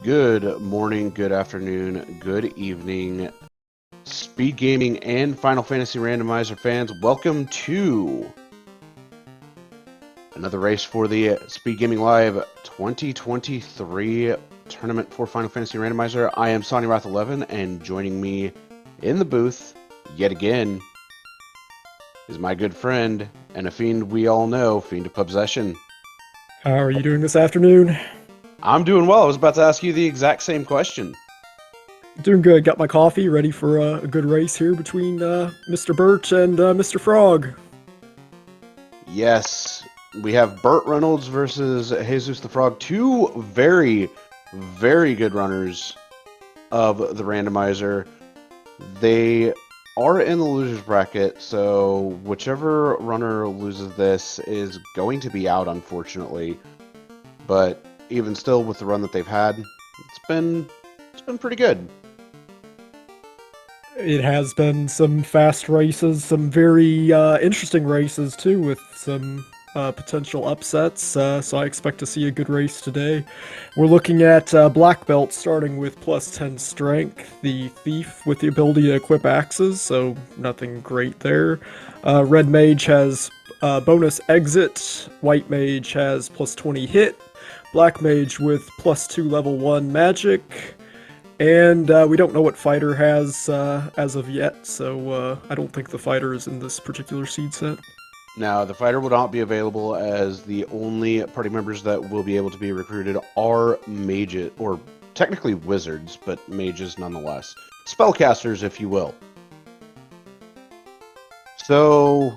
Good morning, good afternoon, good evening, Speed Gaming and Final Fantasy Randomizer fans. Welcome to another race for the Speed Gaming Live 2023 tournament for Final Fantasy Randomizer. I am Sonny Roth 11, and joining me in the booth yet again is my good friend and a fiend we all know, Fiend of Possession. How are you doing this afternoon? I'm doing well. I was about to ask you the exact same question. Doing good. Got my coffee, ready for a good race here between Mr. Burt and Mr. Frog. Yes, we have Burt Reynolds versus Jesus the Frog, two very, very good runners of the randomizer. They are in the losers bracket, so whichever runner loses this is going to be out, unfortunately. But even still, with the run that they've had, it's been pretty good. It has been some fast races, some very interesting races too, with some potential upsets. So I expect to see a good race today. We're looking at Black Belt starting with plus 10 strength, the Thief with the ability to equip axes, so nothing great there. Red Mage has bonus exit, White Mage has plus 20 hit, Black Mage with plus 2 level 1 magic, and we don't know what fighter has as of yet, so I don't think the fighter is in this particular seed set. Now, the fighter will not be available, as the only party members that will be able to be recruited are mages, or technically wizards, but mages nonetheless. Spellcasters, if you will. So,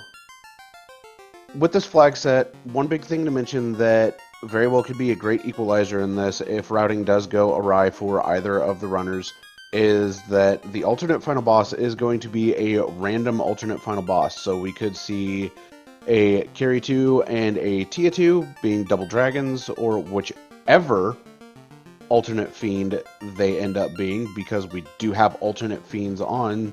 with this flag set, one big thing to mention that very well could be a great equalizer in this if routing does go awry for either of the runners is that the alternate final boss is going to be a random alternate final boss. So we could see a Carry 2 and a Tia 2 being double dragons, or whichever alternate fiend they end up being, because we do have alternate fiends on.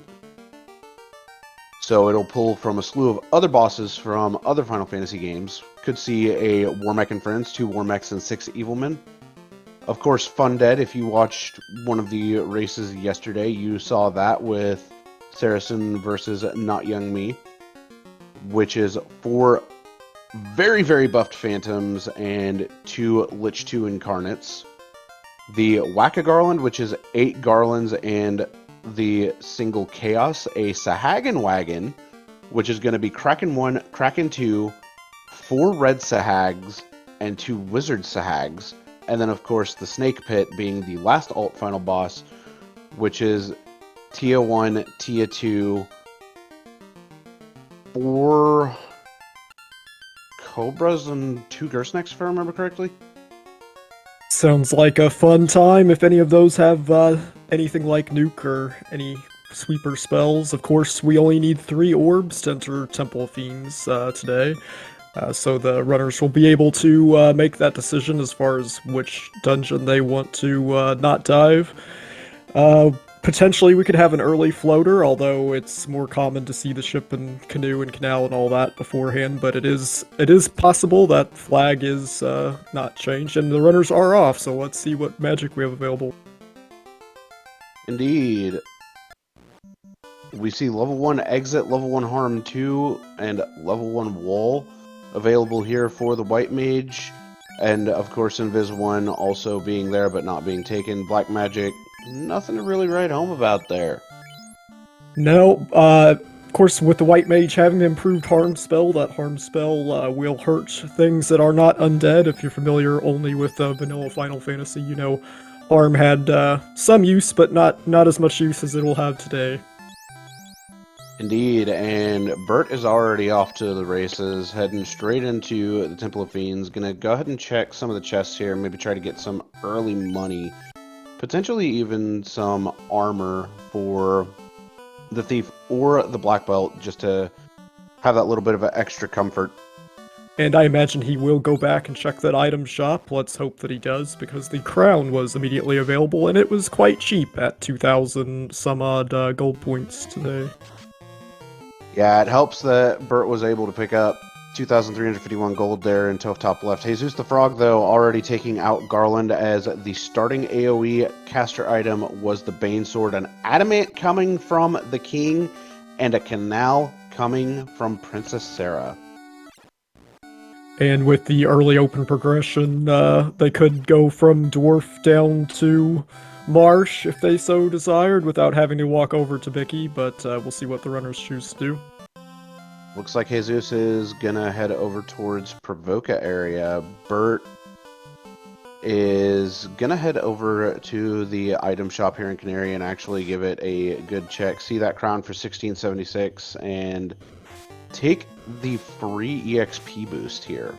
So it'll pull from a slew of other bosses from other Final Fantasy games. Could see a Warmech and Friends, 2 Warmechs and 6 Evilmen. Of course, Fun Dead, if you watched one of the races yesterday, you saw that with Saracen versus Not Young Me, which is 4 very, very buffed Phantoms and 2 Lich 2 Incarnates. The Whack-A-Garland, which is 8 Garlands and the single Chaos, a Sahagan Wagon, which is going to be Kraken 1, Kraken 2, 4 Red Sahags, and 2 Wizard Sahags. And then, of course, the Snake Pit being the last alt final boss, which is Tia 1, Tia 2, 4 Cobras, and 2 Gersnecks, if I remember correctly. Sounds like a fun time. If any of those have anything like nuke or any sweeper spells. Of course, we only need 3 orbs to enter Temple of Fiends today. So the runners will be able to make that decision as far as which dungeon they want to not dive. Potentially we could have an early floater, although it's more common to see the ship and canoe and canal and all that beforehand, but it is possible that flag is not changed, and the runners are off, so let's see what magic we have available. Indeed. We see level 1 exit, level 1 harm 2, and level 1 wall available here for the White Mage, and of course Invis 1 also being there but not being taken. Black Magic, nothing to really write home about there. No, of course with the White Mage having the improved harm spell, that harm spell will hurt things that are not undead. If you're familiar only with vanilla Final Fantasy, you know harm had some use, but not as much use as it will have today. Indeed, and Burt is already off to the races, heading straight into the Temple of Fiends. Gonna go ahead and check some of the chests here, maybe try to get some early money, potentially even some armor for the Thief or the Black Belt, just to have that little bit of an extra comfort. And I imagine he will go back and check that item shop. Let's hope that he does, because the crown was immediately available, and it was quite cheap at 2,000 some odd gold points today. Yeah, it helps that Burt was able to pick up 2,351 gold there in top left. Jesus the Frog, though, already taking out Garland as the starting AoE caster item was the Bane Sword. An Adamant coming from the King and a Canal coming from Princess Sarah. And with the early open progression, they could go from Dwarf down to Marsh if they so desired without having to walk over to Bicky, but we'll see what the runners choose to do. Looks like Jesus is gonna head over towards Provoca area. Burt is gonna head over to the item shop here in Canary and actually give it a good check. See that crown for 1676 and take the free EXP boost here.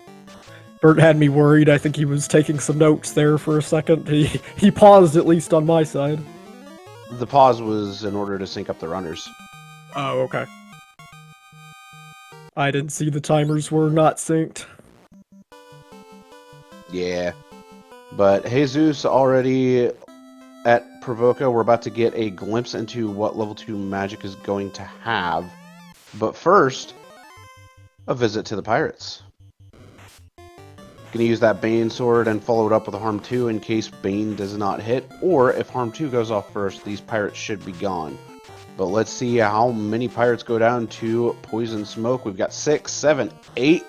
Burt had me worried. I think he was taking some notes there for a second. He paused, at least on my side. The pause was in order to sync up the runners. Oh, okay. I didn't see the timers were not synced. Yeah. But Jesus already at Provoca. We're about to get a glimpse into what level 2 magic is going to have. But first, a visit to the pirates. Gonna use that Bane Sword and follow it up with a Harm 2 in case Bane does not hit. Or if Harm 2 goes off first, these pirates should be gone. But let's see how many pirates go down to Poison Smoke. We've got 6, 7, 8.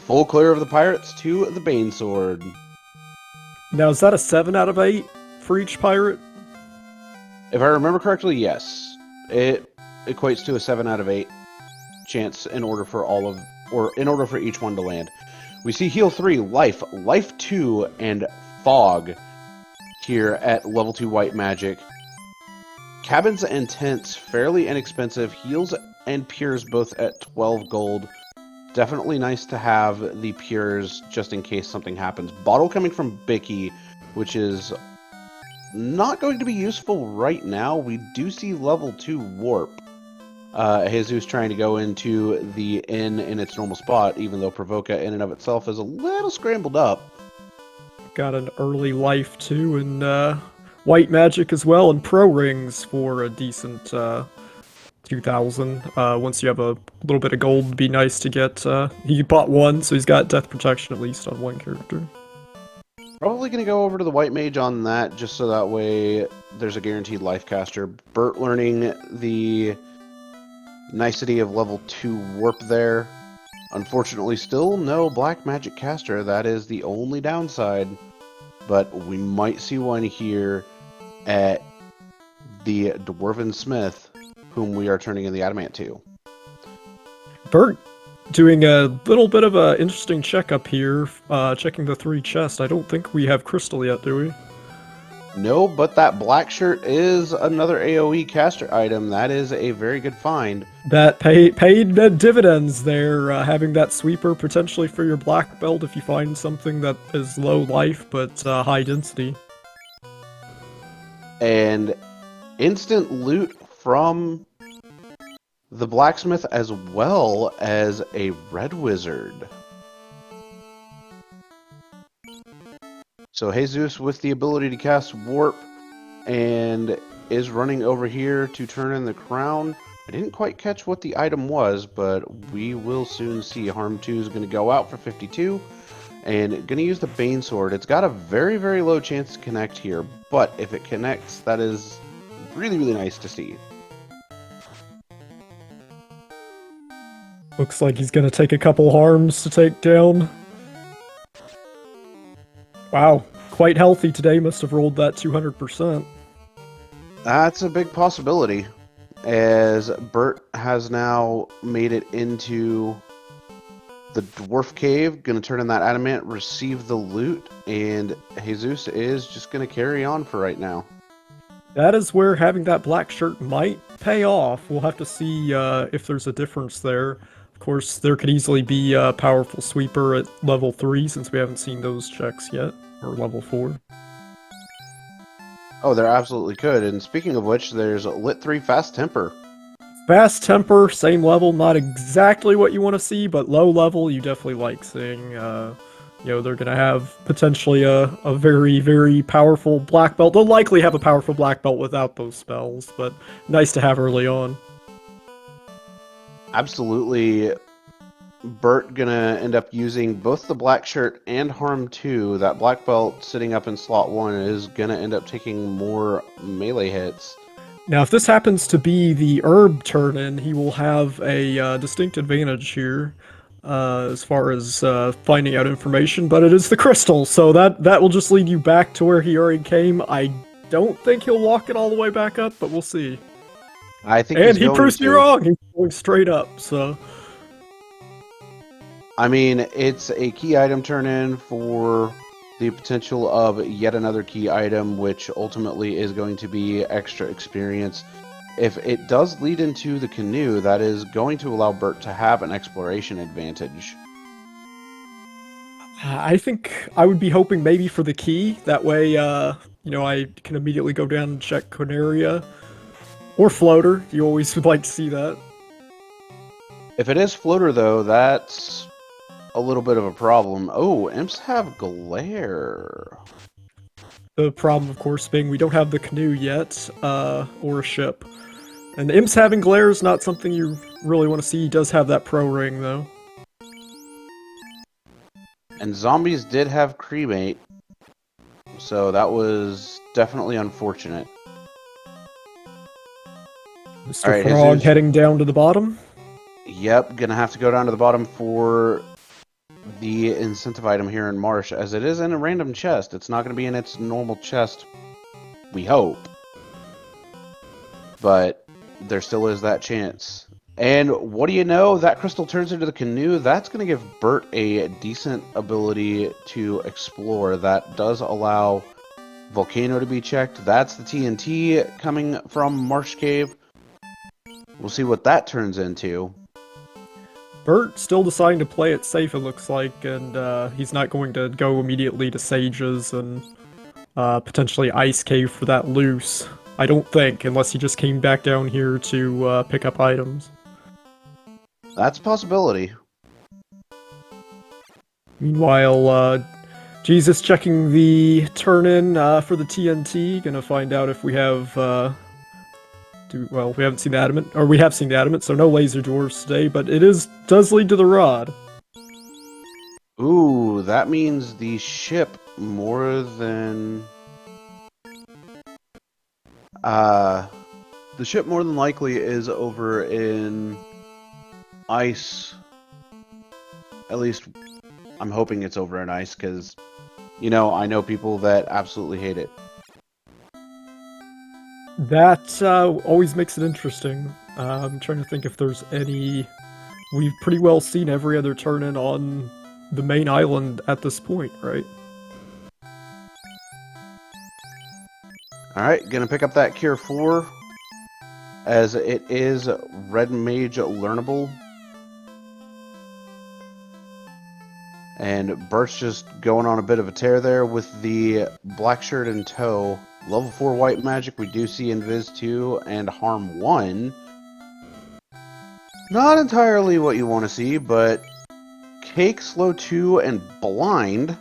Full clear of the pirates to the Bane Sword. Now, is that a 7 out of 8 for each pirate? If I remember correctly, yes. It equates to a 7 out of 8 chance in order for each one to land. We see Heal 3, Life, Life 2, and Fog here at level 2 White Magic. Cabins and Tents, fairly inexpensive. Heals and Pures both at 12 gold. Definitely nice to have the Pures just in case something happens. Bottle coming from Bicky, which is not going to be useful right now. We do see level 2 Warp. Jesus trying to go into the inn in its normal spot, even though Provoca in and of itself is a little scrambled up. Got an early Life too, and White Magic as well, and Pro Rings for a decent 2,000. Once you have a little bit of gold, it'd be nice to get. He bought one, so he's got Death Protection at least on one character. Probably going to go over to the White Mage on that, just so that way there's a guaranteed life caster. Burt learning the nicety of level 2 Warp there. Unfortunately, still no Black Magic caster. That is the only downside. But we might see one here at the Dwarven Smith, whom we are turning in the Adamant to. Burt doing a little bit of an interesting checkup here, checking the 3 chests. I don't think we have Crystal yet, do we? No, but that black shirt is another AoE caster item. That is a very good find. That paid dividends there, having that sweeper potentially for your black belt if you find something that is low life but high density. And instant loot from the blacksmith as well as a red wizard. So Jesus with the ability to cast Warp and is running over here to turn in the crown. I didn't quite catch what the item was, but we will soon see. Harm 2 is going to go out for 52 and going to use the Bane Sword. It's got a very, very low chance to connect here, but if it connects, that is really, really nice to see. Looks like he's going to take a couple harms to take down. Wow, quite healthy today. Must have rolled that 200%. That's a big possibility, as Burt has now made it into the Dwarf Cave. Going to turn in that Adamant, receive the loot, and Jesus is just going to carry on for right now. That is where having that black shirt might pay off. We'll have to see if there's a difference there. Of course, there could easily be a powerful sweeper at level 3 since we haven't seen those checks yet, or level 4. Oh, there absolutely could. And speaking of which, there's Lit 3 Fast Temper. Fast Temper, same level, not exactly what you want to see, but low level you definitely like seeing. You know, they're going to have potentially a very, very powerful black belt. They'll likely have a powerful black belt without those spells, but nice to have early on. Absolutely Burt gonna end up using both the black shirt and Harm 2. That black belt sitting up in slot 1 is gonna end up taking more melee hits. Now, if this happens to be the herb turn-in, he will have a distinct advantage here as far as finding out information, but it is the crystal, so that will just lead you back to where he already came. I don't think he'll walk it all the way back up, but we'll see. I think And he's he going proves me to. wrong. He's going straight up, so... I mean, it's a key item turn-in for the potential of yet another key item, which ultimately is going to be extra experience. If it does lead into the canoe, that is going to allow Burt to have an exploration advantage. I think I would be hoping maybe for the key. That way, you know, I can immediately go down and check Corneria. Or Floater. You always would like to see that. If it is Floater, though, that's a little bit of a problem. Oh, imps have glare. The problem, of course, being we don't have the canoe yet, or a ship. And imps having glare is not something you really want to see. He does have that pro ring, though. And zombies did have cremate, so that was definitely unfortunate. Mr. All right, Frog Jesus. heading down to the bottom. Yep, gonna have to go down to the bottom for the incentive item here in Marsh, as it is in a random chest. It's not gonna be in its normal chest, we hope. But there still is that chance. And what do you know? That crystal turns into the canoe. That's going to give Burt a decent ability to explore. That does allow Volcano to be checked. That's the TNT coming from Marsh Cave. We'll see what that turns into. Burt still deciding to play it safe, it looks like, and he's not going to go immediately to Sages and potentially Ice Cave for that loose. I don't think, unless he just came back down here to pick up items. That's a possibility. Meanwhile, Jesus checking the turn-in for the TNT. Gonna find out if we have... well, we haven't seen the adamant, or we have seen the adamant, so no laser dwarves today, but it does lead to the rod. Ooh, that means the ship more than... the ship more than likely is over in ice. At least I'm hoping it's over in ice, because, you know, I know people that absolutely hate it. That always makes it interesting. I'm trying to think if there's any... We've pretty well seen every other turn-in on the main island at this point, right? Alright, gonna pick up that Cure 4, as it is Red Mage learnable. And Burt's just going on a bit of a tear there with the black shirt in tow. Level 4 white magic, we do see Invis 2 and Harm 1. Not entirely what you want to see, but Cake, Slow 2, and Blind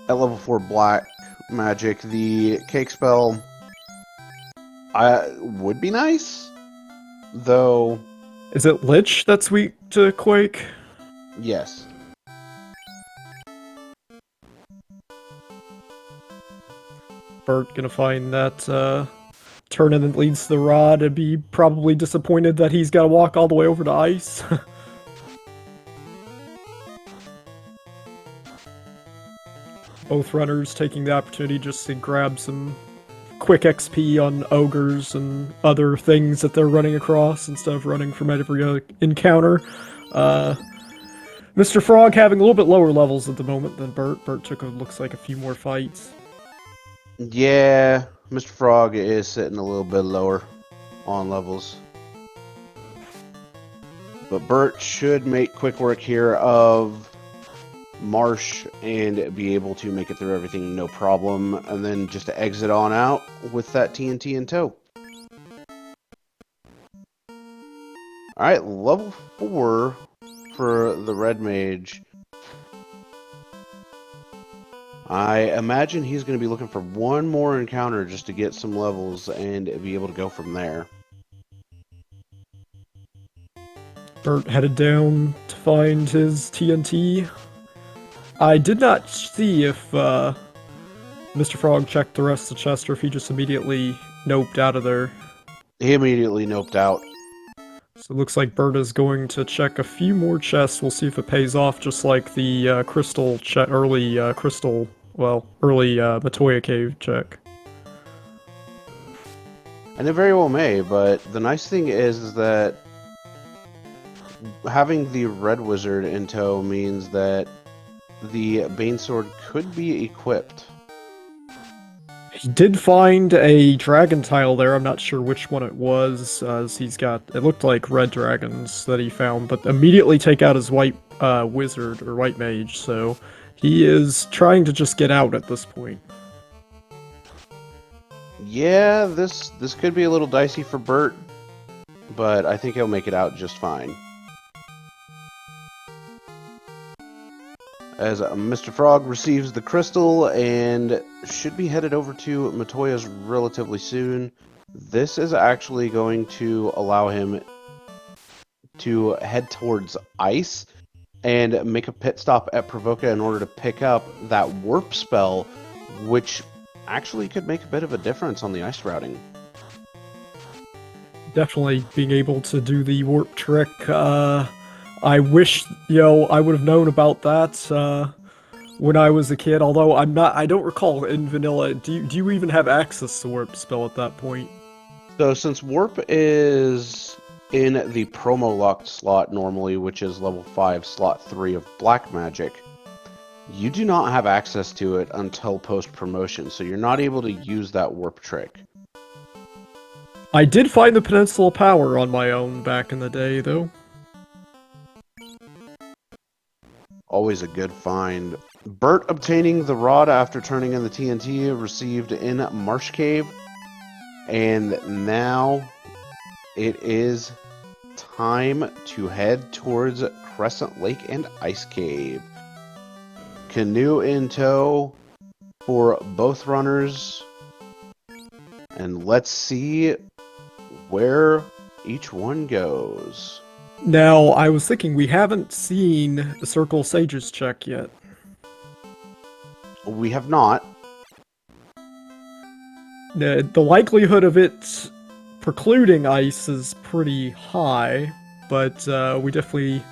at level 4 black magic. The Cake spell would be nice, though. Is it Lich that's weak to Quake? Yes. Burt gonna find that turn-in that leads to the rod and be probably disappointed that he's gotta walk all the way over to ice. Both runners taking the opportunity just to grab some quick XP on ogres and other things that they're running across instead of running from every encounter. Mr. Frog having a little bit lower levels at the moment than Burt. Burt looks like a few more fights. Yeah, Mr. Frog is sitting a little bit lower on levels. But Burt should make quick work here of Marsh and be able to make it through everything no problem, and then just to exit on out with that TNT in tow. Alright, level 4 for the Red Mage. I imagine he's going to be looking for one more encounter just to get some levels and be able to go from there. Burt headed down to find his TNT. I did not see if Mr. Frog checked the rest of the chest or if he just immediately noped out of there. He immediately noped out. So it looks like Burt is going to check a few more chests. We'll see if it pays off, just like the early Matoya cave check. And it very well may, but the nice thing is that having the Red Wizard in tow means that the Bane Sword could be equipped. He did find a dragon tile there. I'm not sure which one it was, as he's got... It looked like red dragons that he found, but immediately take out his white wizard, or white mage, so he is trying to just get out at this point. Yeah, this could be a little dicey for Burt, but I think he'll make it out just fine. As Mr. Frog receives the crystal and should be headed over to Matoya's relatively soon. This is actually going to allow him to head towards ice and make a pit stop at Provoca in order to pick up that warp spell, which actually could make a bit of a difference on the ice routing. Definitely being able to do the warp trick. I wish, I would have known about that when I was a kid, although I don't recall in vanilla. Do you even have access to warp spell at that point? So since warp is in the promo locked slot normally, which is level 5 slot 3 of black magic, you do not have access to it until post promotion, so you're not able to use that warp trick. I did find the Peninsula Power on my own back in the day, though. Always a good find. Burt obtaining the rod after turning in the TNT received in Marsh Cave. And now it is time to head towards Crescent Lake and Ice Cave. Canoe in tow for both runners. And let's see where each one goes. Now, I was thinking we haven't seen the Circle Sages check yet. We have not. The likelihood of it precluding ice is pretty high, but we definitely...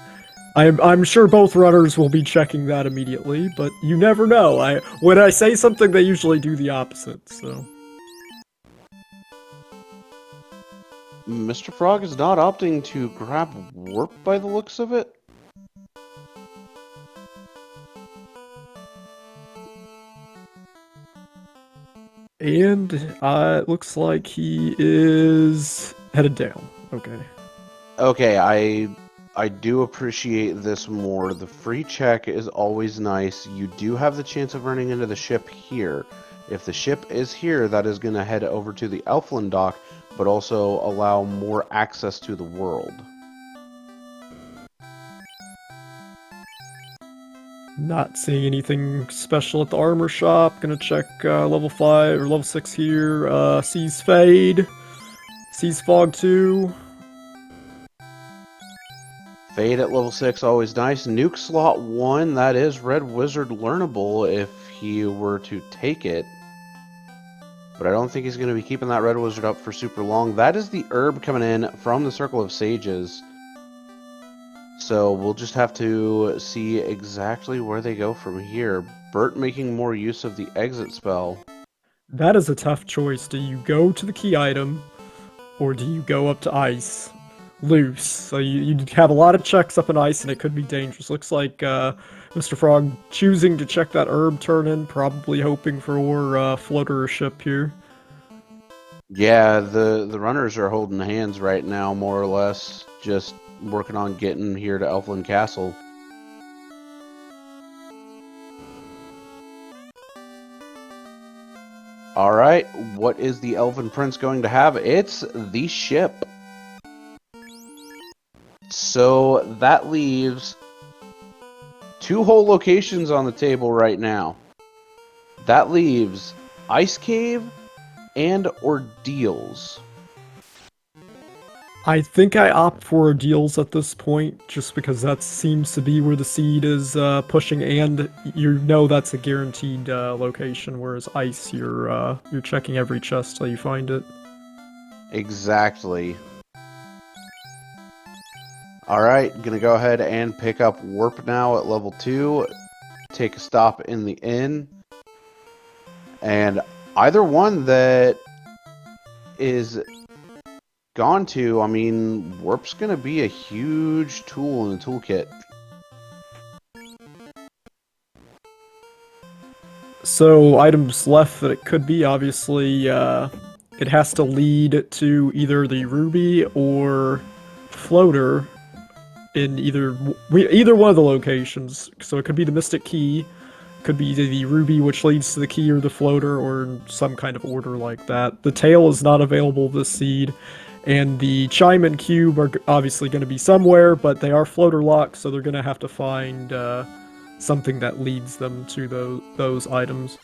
I'm sure both runners will be checking that immediately, but you never know. When I say something, they usually do the opposite, so... Mr. Frog is not opting to grab warp by the looks of it. And it looks like he is headed down. Okay. Okay, I do appreciate this more. The free check is always nice. You do have the chance of running into the ship here. If the ship is here, that is going to head over to the Elfland dock, but also allow more access to the world. Not seeing anything special at the armor shop. Gonna check level 5 or level 6 here. Sees Fade. Sees Fog 2. Fade at level 6, always nice. Nuke slot 1, that is Red Wizard learnable if he were to take it. But I don't think he's going to be keeping that Red Wizard up for super long. That is the herb coming in from the Circle of Sages. So we'll just have to see exactly where they go from here. Burt making more use of the exit spell. That is a tough choice. Do you go to the key item, or do you go up to ice? Loose. So you have a lot of checks up in ice, and it could be dangerous. Looks like Mr. Frog choosing to check that herb turn-in, probably hoping for floater ship here. Yeah, the runners are holding hands right now, more or less. Just working on getting here to Elfland Castle. Alright, what is the Elven Prince going to have? It's the ship. So that leaves 2 whole locations on the table right now. That leaves Ice Cave and Ordeals. I think I opt for deals at this point, just because that seems to be where the seed is pushing, and you know that's a guaranteed location. Whereas ice, you're checking every chest till you find it. Exactly. Alright, gonna go ahead and pick up Warp now at level 2. Take a stop in the inn. And either one that is gone to, I mean, Warp's gonna be a huge tool in the toolkit. So items left that it could be, obviously, it has to lead to either the ruby or floater in either one of the locations. So it could be the mystic key, could be the ruby which leads to the key or the floater, or in some kind of order like that. The tail is not available this seed, and the chime and cube are obviously going to be somewhere, but they are floater locked, so they're going to have to find something that leads them to those items.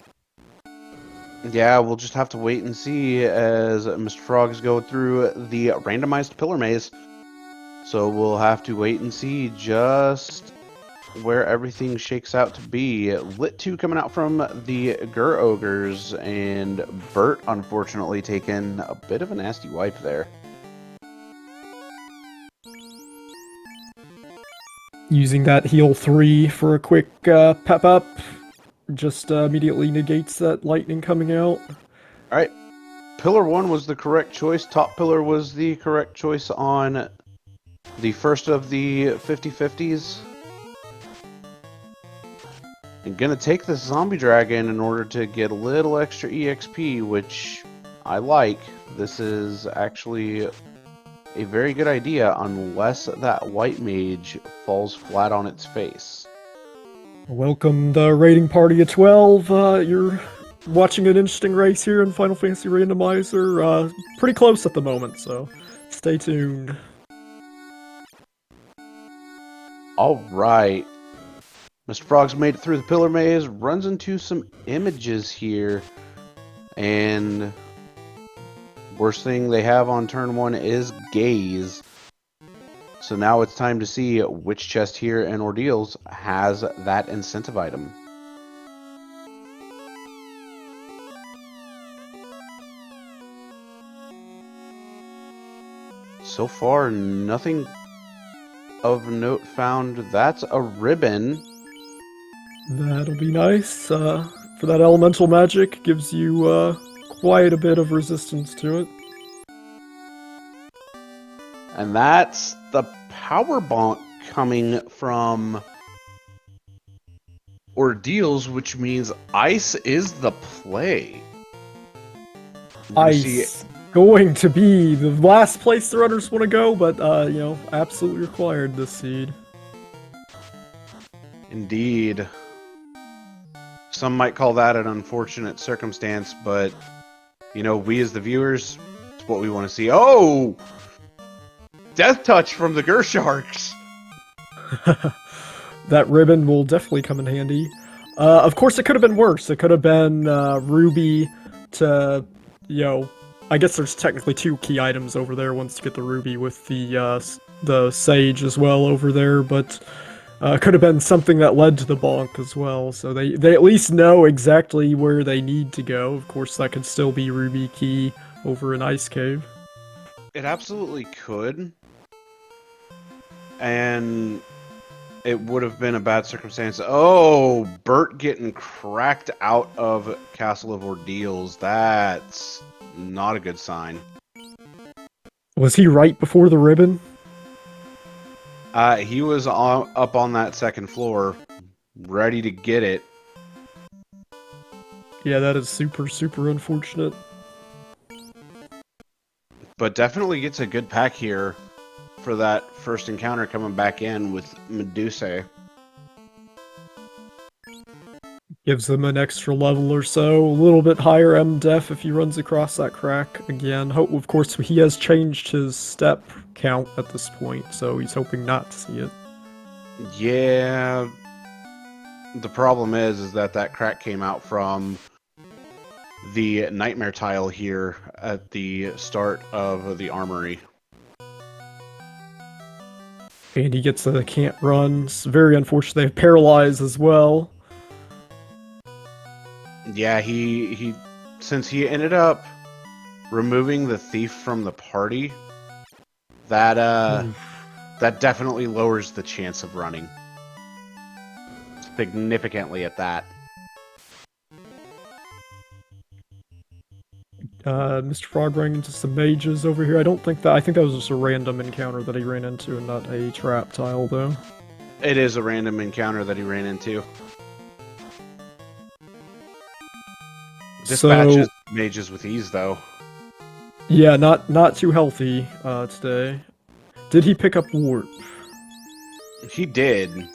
Yeah, we'll just have to wait and see as Mr. Frog's going through the randomized pillar maze. So we'll have to wait and see just where everything shakes out to be. Lit 2 coming out from the Gur Ogres, and Burt unfortunately taking a bit of a nasty wipe there. Using that heal 3 for a quick pep up just immediately negates that lightning coming out. Alright, Pillar 1 was the correct choice. Top Pillar was the correct choice on the first of the 50-50s. I'm gonna take this zombie dragon in order to get a little extra EXP, which I like. This is actually a very good idea unless that white mage falls flat on its face. Welcome the raiding party of 12. You're watching an interesting race here in Final Fantasy Randomizer. Pretty close at the moment, so stay tuned. Alright. Mr. Frog's made it through the pillar maze, runs into some images here, and worst thing they have on turn 1 is gaze. So now it's time to see which chest here in Ordeals has that incentive item. So far, nothing of note found. That's a ribbon. That'll be nice. For that elemental magic, gives you quite a bit of resistance to it. And that's the power bonk coming from Ordeals, which means ice is the play. Ice going to be the last place the runners want to go, but you know, absolutely required this seed. Indeed. Some might call that an unfortunate circumstance, but you know, we as the viewers, it's what we want to see. Oh! Death touch from the Gersharks! That ribbon will definitely come in handy. Of course, it could have been worse. It could have been Ruby to, you know, I guess there's technically 2 key items over there once you get the Ruby with the Sage as well over there, but could have been something that led to the bonk as well. So they at least know exactly where they need to go. Of course, that could still be Ruby key over an Ice Cave. It absolutely could. And it would have been a bad circumstance. Oh, Burt getting cracked out of Castle of Ordeals. That's not a good sign. Was he right before the ribbon? He was up on that second floor, ready to get it. Yeah, that is super, super unfortunate. But definitely gets a good pack here for that first encounter coming back in with Medusa. Gives them an extra level or so, a little bit higher MDef if he runs across that crack again. Of course, he has changed his step count at this point, so he's hoping not to see it. Yeah. The problem is that crack came out from the nightmare tile here at the start of the armory. And he gets a can't run. It's very unfortunate. They have paralyzed as well. Yeah, he since he ended up removing the thief from the party, that that definitely lowers the chance of running significantly at that. Mr. Frog ran into some mages over here. I think that was just a random encounter that he ran into and not a trap tile, though. It is a random encounter that he ran into. Dispatches mages with ease, though. Yeah, not too healthy today. Did he pick up warp? He did.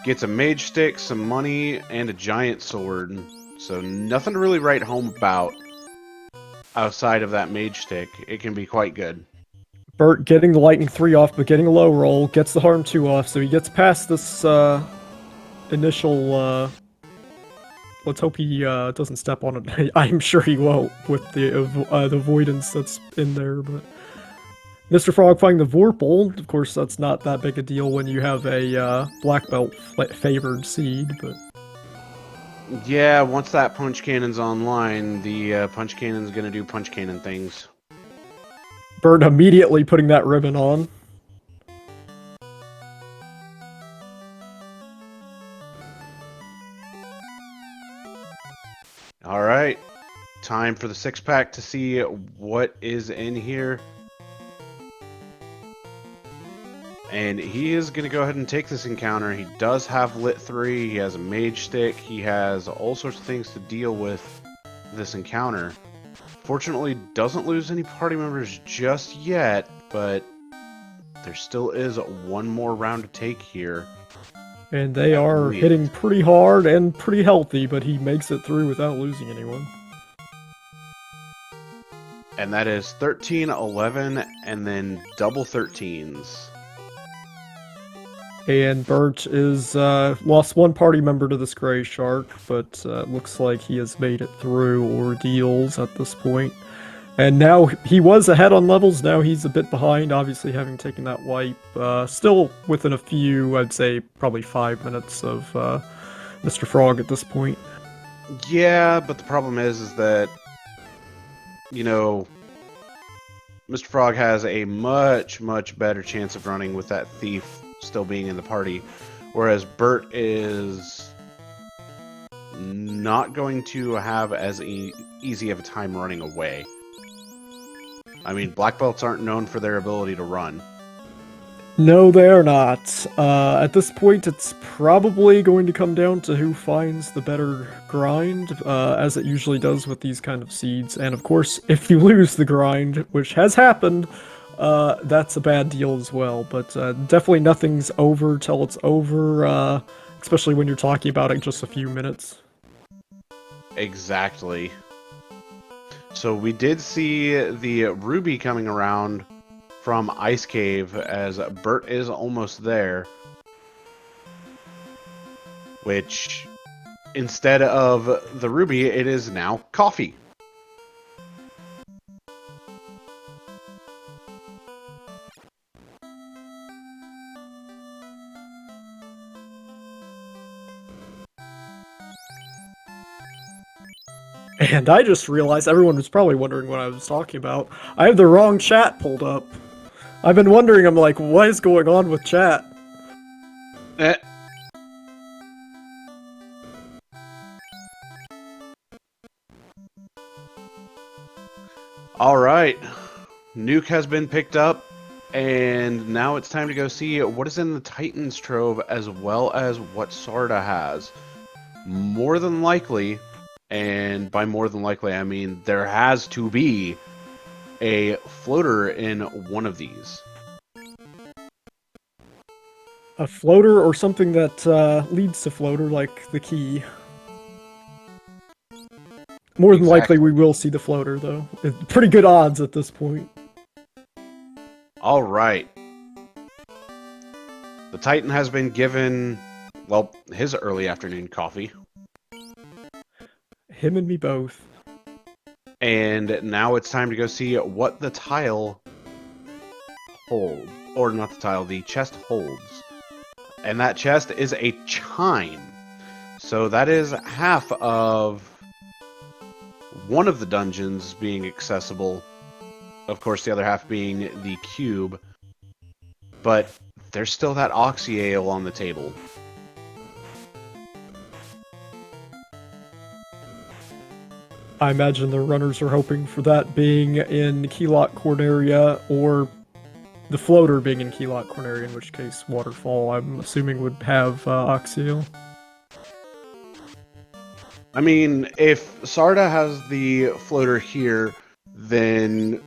Gets a mage stick, some money, and a giant sword. So nothing to really write home about outside of that mage stick. It can be quite good. Burt getting the lightning 3 off, but getting a low roll, gets the harm 2 off, so he gets past this initial. Let's hope he doesn't step on it. I'm sure he won't with the avoidance that's in there, but Mr. Frog finding the Vorpal. Of course, that's not that big a deal when you have a black belt favored seed, but Yeah, once that punch cannon's online, the punch cannon's gonna do punch cannon things. Burt immediately putting that ribbon on. All right, time for the 6-pack to see what is in here. And he is going to go ahead and take this encounter. He does have Lit 3, he has a Mage Stick, he has all sorts of things to deal with this encounter. Fortunately, doesn't lose any party members just yet, but there still is one more round to take here. And they are hitting pretty hard and pretty healthy, but he makes it through without losing anyone. And that is 13, 11, and then double 13s. And Burt is lost one party member to this gray shark, but looks like he has made it through ordeals at this point. And now he was ahead on levels, now he's a bit behind, obviously having taken that wipe. Still within a few, I'd say probably 5 minutes of Mr. Frog at this point. Yeah, but the problem is that, you know, Mr. Frog has a much, much better chance of running with that thief still being in the party, whereas Burt is not going to have as easy of a time running away. I mean, black belts aren't known for their ability to run. No, they're not. At this point, it's probably going to come down to who finds the better grind, as it usually does with these kind of seeds. And of course, if you lose the grind, which has happened, that's a bad deal as well. But definitely nothing's over till it's over, especially when you're talking about it in just a few minutes. Exactly. So we did see the Ruby coming around from Ice Cave as Burt is almost there. Which, instead of the Ruby, it is now Coffee. And I just realized everyone was probably wondering what I was talking about. I have the wrong chat pulled up. I've been wondering, I'm like, what is going on with chat? Alright. Nuke has been picked up, and now it's time to go see what is in the Titan's Trove as well as what Sarda has. More than likely, and by more than likely I mean there has to be a floater in one of these. A floater or something that leads to floater, like the key. More than likely we will see the floater, though. Pretty good odds at this point. Alright. The Titan has been given, well, his early afternoon coffee. Him and me both. And now it's time to go see what the tile hold, or not the tile, the chest holds. And that chest is a chime. So that is half of one of the dungeons being accessible. Of course, the other half being the cube. But there's still that oxy ale on the table. I imagine the runners are hoping for that being in Keylock Corneria, or the floater being in Keylock Corneria, in which case Waterfall, I'm assuming, would have Oxyal. I mean, if Sarda has the floater here, then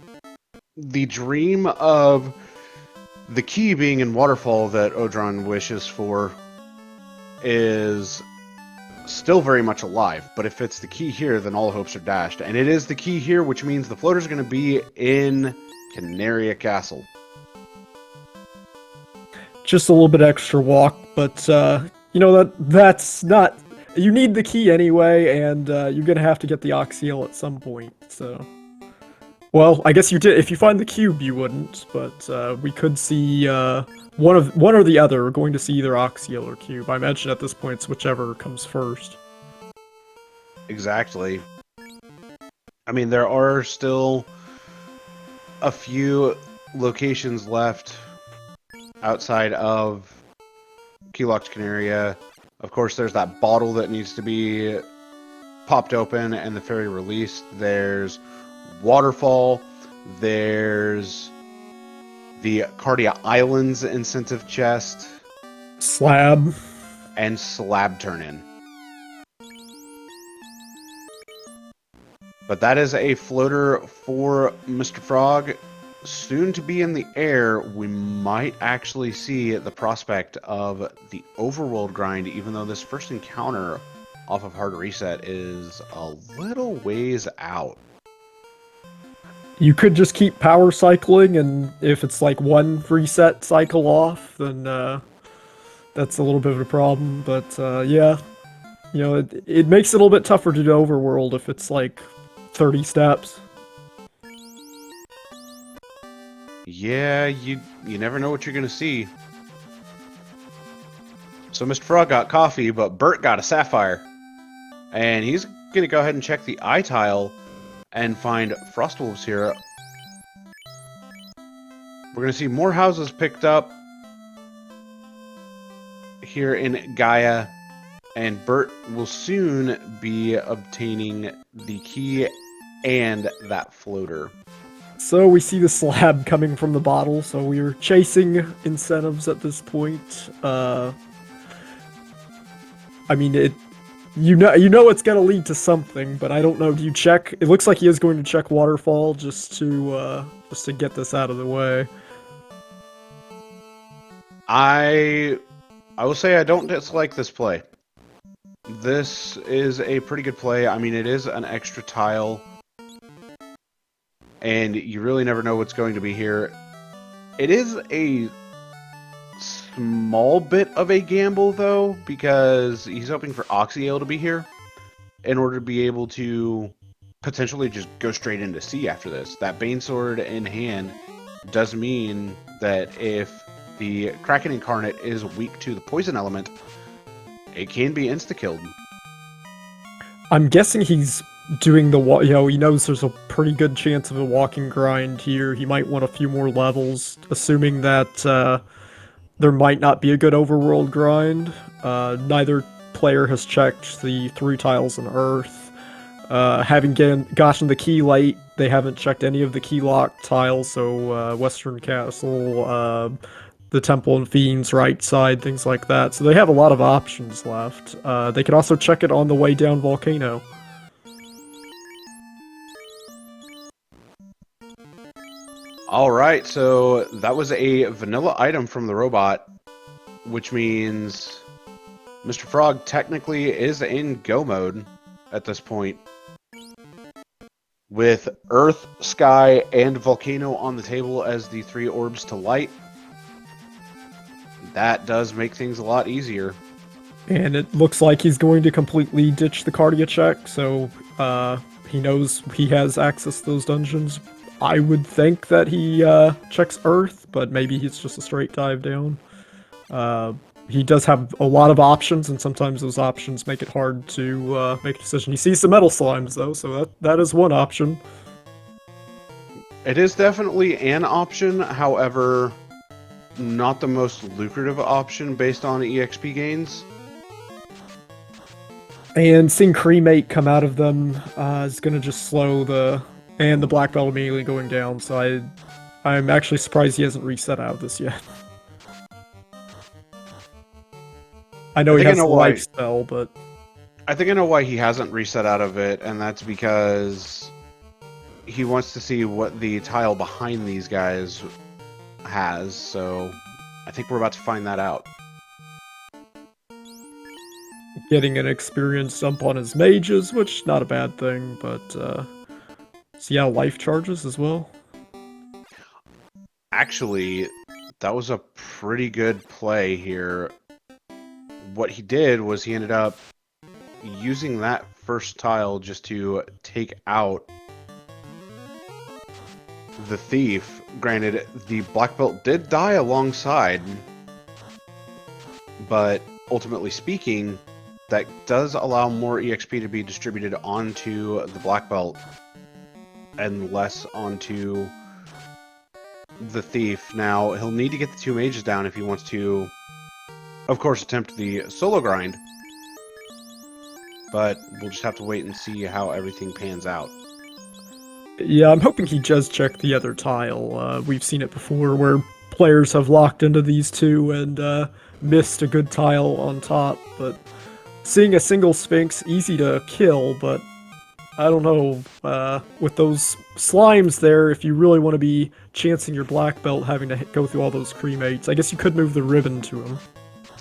the dream of the key being in Waterfall that Odron wishes for is still very much alive. But if it's the key here, then all hopes are dashed. And it is the key here, which means the floater's going to be in Canaria Castle. Just a little bit extra walk, but you know, that's not... You need the key anyway, and you're gonna have to get the Oxyal at some point, so... Well, I guess you did. If you find the cube, you wouldn't, but we could see one or the other. We're going to see either Oxyal or cube. I imagine at this point it's whichever comes first. Exactly. I mean, there are still a few locations left outside of Keylocked Canaria. Of course, there's that bottle that needs to be popped open and the fairy released. There's Waterfall. There's the Cardia Islands incentive chest. Slab. And Slab turn-in. But that is a floater for Mr. Frog. Soon to be in the air, we might actually see the prospect of the overworld grind, even though this first encounter off of Hard Reset is a little ways out. You could just keep power cycling, and if it's like one reset cycle off, then that's a little bit of a problem. But yeah, you know, it makes it a little bit tougher to do overworld if it's like 30 steps. Yeah, you never know what you're going to see. So Mr. Frog got coffee, but Burt got a sapphire. And he's going to go ahead and check the eye tile and find Frostwolves here. We're going to see more houses picked up here in Gaia. And Burt will soon be obtaining the key and that floater. So we see the slab coming from the bottle, so we're chasing incentives at this point. I mean, you know it's gonna lead to something, but I don't know. Do you check? It looks like he is going to check Waterfall just to get this out of the way. I will say I don't dislike this play. This is a pretty good play. I mean, it is an extra tile. And you really never know what's going to be here. It is a small bit of a gamble, though, because he's hoping for Oxyale to be here in order to be able to potentially just go straight into C after this. That Bane Sword in hand does mean that if the Kraken Incarnate is weak to the poison element, it can be insta-killed. I'm guessing he's doing the he knows there's a pretty good chance of a walking grind here. He might want a few more levels, assuming that there might not be a good overworld grind. Neither player has checked the 3 tiles on Earth. Having gotten the key late, they haven't checked any of the key lock tiles, so Western Castle, the Temple and Fiends right side, things like that. So they have a lot of options left. They can also check it on the way down Volcano. Alright, so that was a vanilla item from the robot, which means Mr. Frog technically is in go mode at this point. With Earth, Sky, and Volcano on the table as the 3 orbs to light. That does make things a lot easier. And it looks like he's going to completely ditch the Cardia check, so he knows he has access to those dungeons. I would think that he checks Earth, but maybe he's just a straight dive down. He does have a lot of options, and sometimes those options make it hard to make a decision. He sees some metal slimes, though, so that is one option. It is definitely an option, however, not the most lucrative option based on EXP gains. And seeing cremate come out of them is going to just slow the black belt immediately going down. So I'm actually surprised he hasn't reset out of this yet. I know he has a life spell, but I think I know why he hasn't reset out of it, and that's because he wants to see what the tile behind these guys has. So I think we're about to find that out. Getting an experience dump on his mages, which not a bad thing, but see how life charges as well. Actually, that was a pretty good play here. What he did was he ended up using that first tile just to take out the thief. Granted, the black belt did die alongside, but ultimately speaking, that does allow more EXP to be distributed onto the black belt and less onto the thief. Now, he'll need to get the two mages down if he wants to, of course, attempt the solo grind, but we'll just have to wait and see how everything pans out. Yeah, I'm hoping he does check the other tile. We've seen it before where players have locked into these two and missed a good tile on top, but seeing a single Sphinx, easy to kill, but I don't know, with those slimes there, if you really want to be chancing your black belt having to go through all those cremates, I guess you could move the ribbon to him.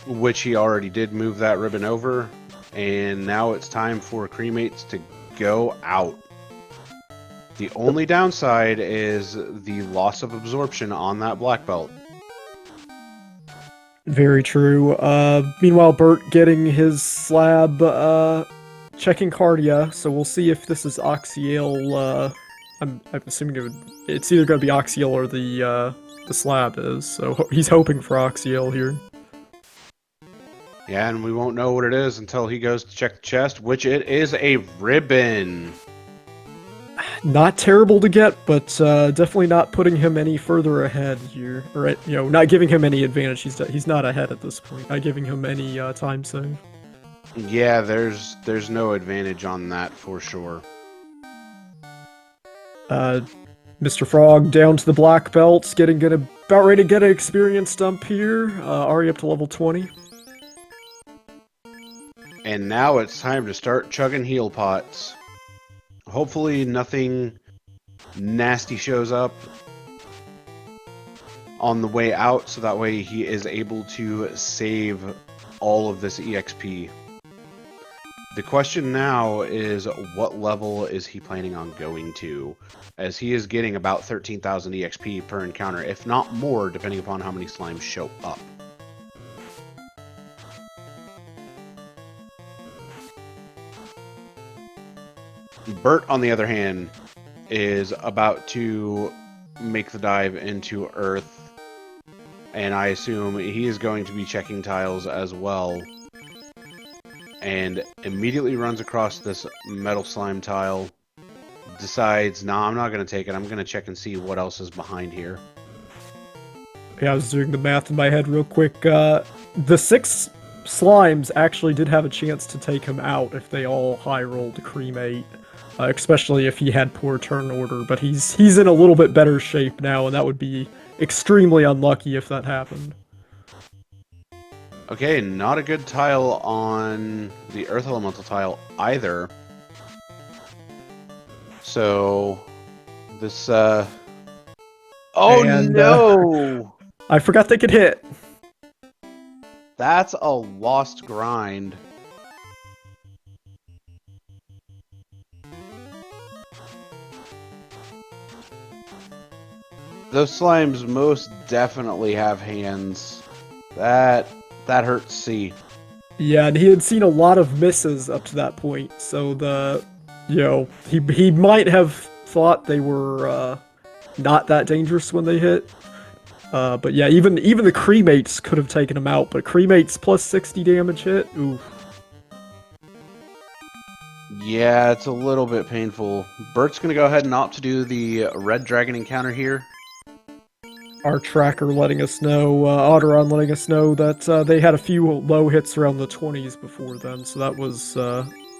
Which he already did move that ribbon over, and now it's time for cremates to go out. The only downside is the loss of absorption on that black belt. Very true. Meanwhile, Burt getting his slab, checking Cardia, so we'll see if this is Oxiel. I'm assuming it's either going to be Oxiel or the slab is, so he's hoping for Oxiel here. Yeah, and we won't know what it is until he goes to check the chest, which it is a ribbon. Not terrible to get, but definitely not putting him any further ahead here. Or, not giving him any advantage. He's not ahead at this point. Not giving him any time save. Yeah, there's no advantage on that for sure. Mr. Frog down to the black belts, about ready to get an experience dump here. Already up to level 20. And now it's time to start chugging heal pots. Hopefully nothing nasty shows up on the way out, so that way he is able to save all of this EXP. The question now is, what level is he planning on going to? As he is getting about 13,000 EXP per encounter, if not more, depending upon how many slimes show up. Burt, on the other hand, is about to make the dive into Earth, and I assume he is going to be checking tiles as well, and immediately runs across this metal slime tile, decides, nah, I'm not going to take it, I'm going to check and see what else is behind here. Yeah, I was doing the math in my head real quick. The 6 slimes actually did have a chance to take him out if they all high rolled cremate. Especially if he had poor turn order, but he's in a little bit better shape now, and that would be extremely unlucky if that happened. Okay, not a good tile on the Earth Elemental tile either. So, this, Oh and, no! I forgot they could hit. That's a lost grind. Those slimes most definitely have hands. That hurts to see. Yeah, and he had seen a lot of misses up to that point, so he might have thought they were not that dangerous when they hit. But yeah, even the cremates could have taken him out, but cremates plus 60 damage hit, ooh. Yeah, it's a little bit painful. Burt's going to go ahead and opt to do the red dragon encounter here. Our tracker letting us know, Otteron letting us know that they had a few low hits around the 20s before then, so that was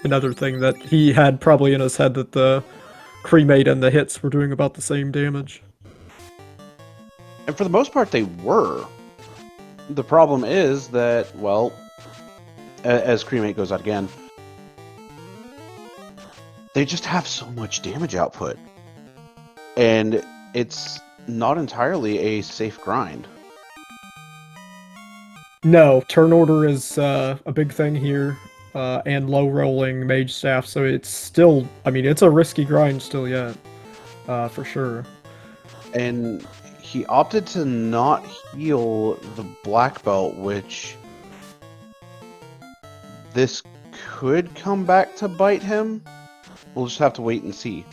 another thing that he had probably in his head, that the cremate and the hits were doing about the same damage. And for the most part, they were. The problem is that, well, as cremate goes out again, they just have so much damage output. And it's not entirely a safe grind. No, turn order is a big thing here, and low rolling mage staff, so it's still, I mean, it's a risky grind still yet, for sure. And he opted to not heal the black belt, which this could come back to bite him. We'll just have to wait and see.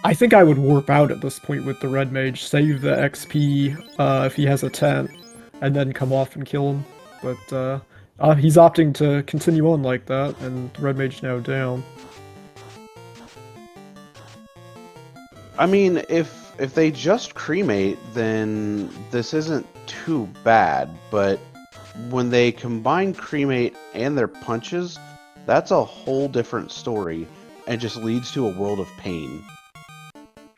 I think I would warp out at this point with the red mage, save the XP if he has a tent, and then come off and kill him. But he's opting to continue on like that, and the red mage now down. I mean, if they just cremate, then this isn't too bad, but when they combine cremate and their punches, that's a whole different story, and just leads to a world of pain.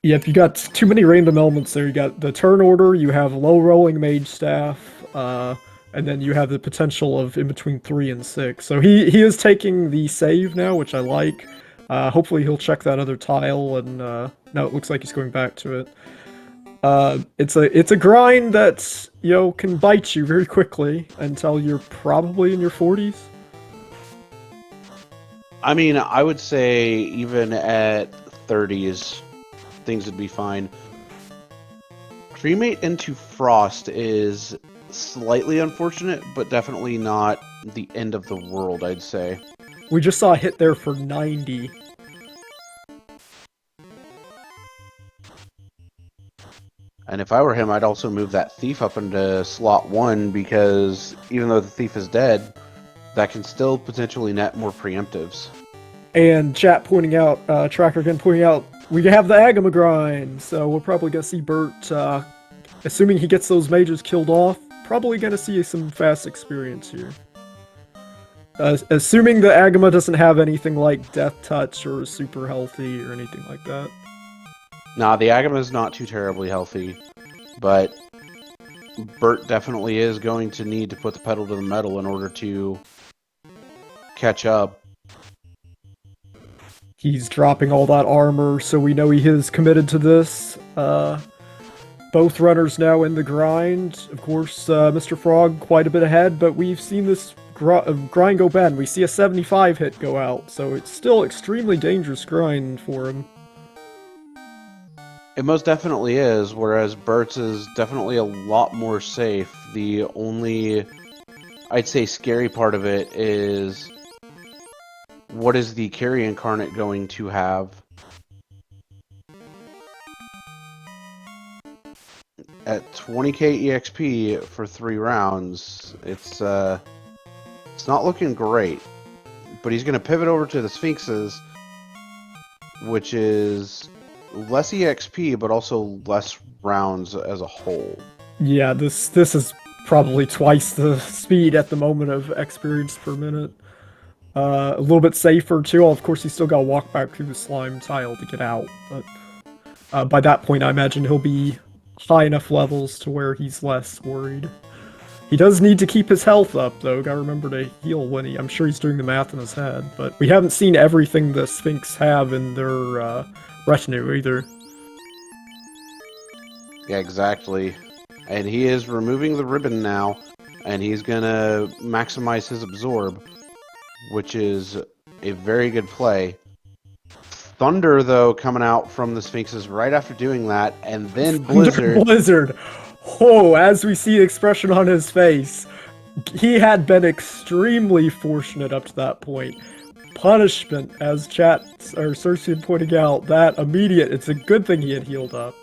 Yep, you got too many random elements there. You got the turn order, you have low rolling mage staff, and then you have the potential of in between 3 and 6. So he is taking the save now, which I like. Hopefully he'll check that other tile, and no, it looks like he's going back to it. It's a grind that, you know, can bite you very quickly until you're probably in your 40s. I mean, I would say even at 30s, things would be fine. Cremate into Frost is slightly unfortunate, but definitely not the end of the world, I'd say. We just saw a hit there for 90. And if I were him, I'd also move that Thief up into slot 1, because even though the Thief is dead, that can still potentially net more preemptives. And chat pointing out, Tracker again pointing out, we have the Agama grind, so we're probably going to see Burt, assuming he gets those mages killed off, probably going to see some fast experience here. Assuming the Agama doesn't have anything like Death Touch or super healthy or anything like that. Nah, the Agama is not too terribly healthy, but Burt definitely is going to need to put the pedal to the metal in order to catch up. He's dropping all that armor, so we know he is committed to this. Both runners now in the grind. Of course, Mr. Frog quite a bit ahead, but we've seen this grind go bad. We see a 75 hit go out, so it's still extremely dangerous grind for him. It most definitely is, whereas Burt's is definitely a lot more safe. The only, I'd say, scary part of it is, what is the carry incarnate going to have? At 20k EXP for 3 rounds, it's not looking great. But he's going to pivot over to the Sphinxes, which is less EXP, but also less rounds as a whole. Yeah, this is probably twice the speed at the moment of experience per minute. A little bit safer too. Of course, he's still got to walk back through the slime tile to get out. But by that point, I imagine he'll be high enough levels to where he's less worried. He does need to keep his health up, though. Gotta remember to heal when I'm sure he's doing the math in his head. But we haven't seen everything the Sphinx have in their retinue either. Yeah, exactly. And he is removing the ribbon now, and he's gonna maximize his absorb, which is a very good play. Thunder, though, coming out from the Sphinxes right after doing that, and then Blizzard. Blizzard! Oh, as we see the expression on his face, he had been extremely fortunate up to that point. punishment, as chat or Cersei pointing out. That immediate. It's a good thing he had healed up.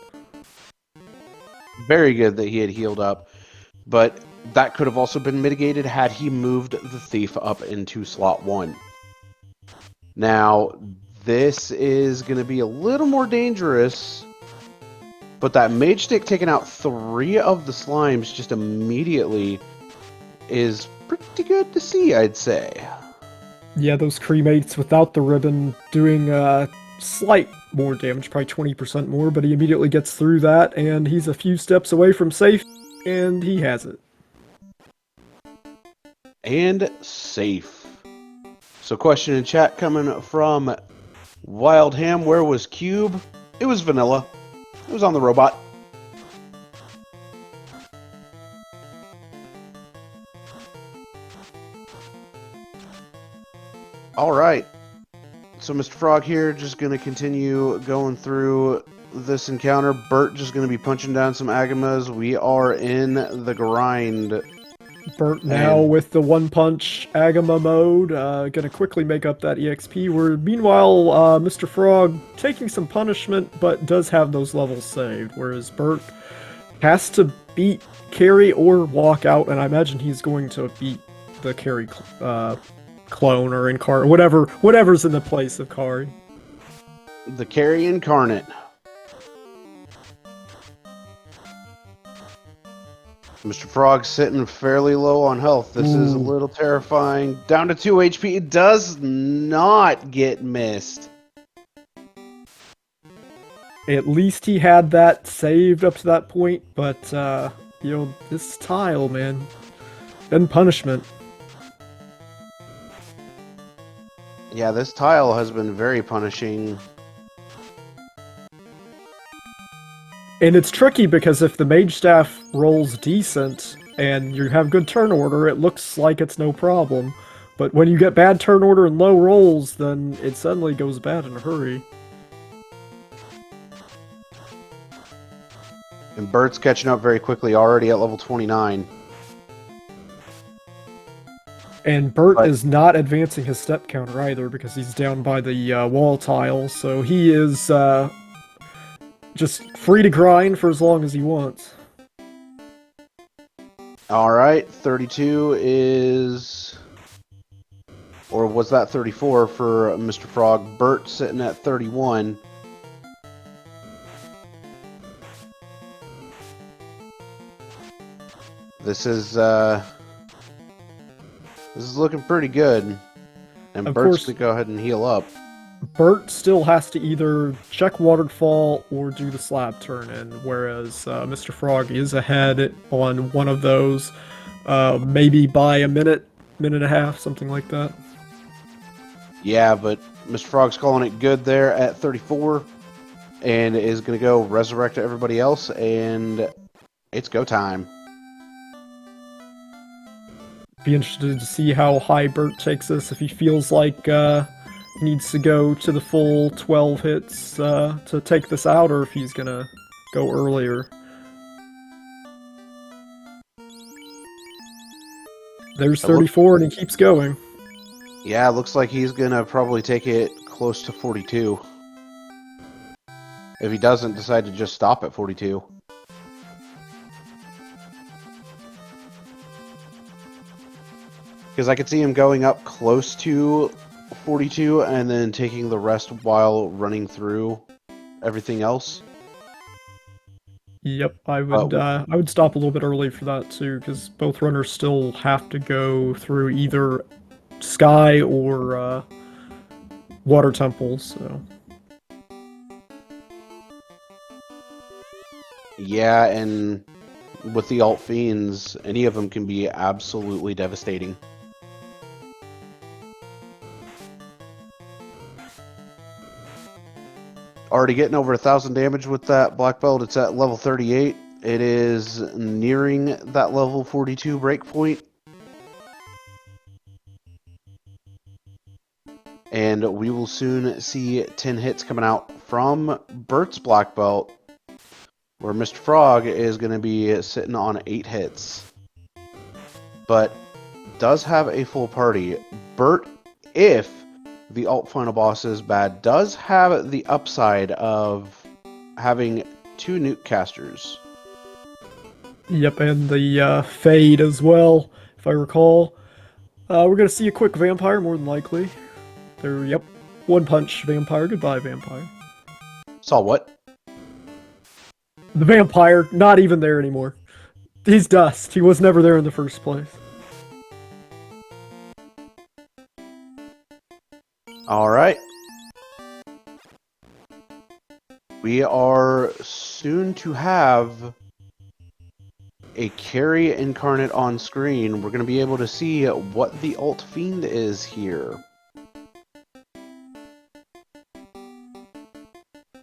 Very good that he had healed up, but that could have also been mitigated had he moved the thief up into slot 1. Now, this is going to be a little more dangerous, but that mage stick taking out 3 of the slimes just immediately is pretty good to see, I'd say. Yeah, those cremates without the ribbon doing slight more damage, probably 20% more, but he immediately gets through that, and he's a few steps away from safe, and he has it. And safe. So question in chat coming from Wild Ham, where was Cube? It was vanilla. It was on the robot. Alright. So Mr. Frog here, just going to continue going through this encounter. Burt just going to be punching down some Agamas. We are in the grind. Burt now with the one-punch Agama mode, gonna quickly make up that EXP, where meanwhile Mr. Frog taking some punishment, but does have those levels saved, whereas Burt has to beat Carry or walk out, and I imagine he's going to beat the Carry clone or incarnate, whatever's in the place of Kari. The Carry incarnate. Mr. Frog sitting fairly low on health. This is a little terrifying. Down to 2 HP. It does not get missed. At least he had that saved up to that point, but, you know, this tile, man. Then punishment. Yeah, this tile has been very punishing. And it's tricky because if the mage staff rolls decent and you have good turn order, it looks like it's no problem. But when you get bad turn order and low rolls, then it suddenly goes bad in a hurry. And Burt's catching up very quickly, already at level 29. And Burt is not advancing his step counter either because he's down by the wall tile, so he is just free to grind for as long as he wants. Alright, 32 is... Or was that 34 for Mr. Frog? Burt sitting at 31. This is looking pretty good. And Of Burt's course, going to go ahead and heal up. Burt still has to either check Waterfall or do the slab turn in, whereas Mr. Frog is ahead on one of those, maybe by a minute and a half, something like that. Yeah, but Mr. Frog's calling it good there at 34, and is going to go resurrect everybody else, and it's go time. Be interested to see how high Burt takes this, if he feels like he needs to go to the full 12 hits to take this out, or if he's going to go earlier. There's 34, and he keeps going. Yeah, it looks like he's going to probably take it close to 42. If he doesn't decide to just stop at 42. Because I could see him going up close to 42 and then taking the rest while running through everything else. Yep, I would stop a little bit early for that too, because both runners still have to go through either sky or water temples. So yeah, and with the alt fiends, any of them can be absolutely devastating. Already getting over 1,000 damage with that black belt. It's at level 38. It is nearing that level 42 breakpoint. And we will soon see 10 hits coming out from Burt's black belt, where Mr. Frog is going to be sitting on 8 hits. But does have a full party. Burt, if the alt final bosses bad does have the upside of having 2 nuke casters. Yep, and the fade as well, if I recall. We're gonna see a quick vampire, more than likely. There, yep. One punch vampire. Goodbye, vampire. Saw what? The vampire, not even there anymore. He's dust. He was never there in the first place. Alright. We are soon to have a carry incarnate on screen. We're going to be able to see what the alt fiend is here.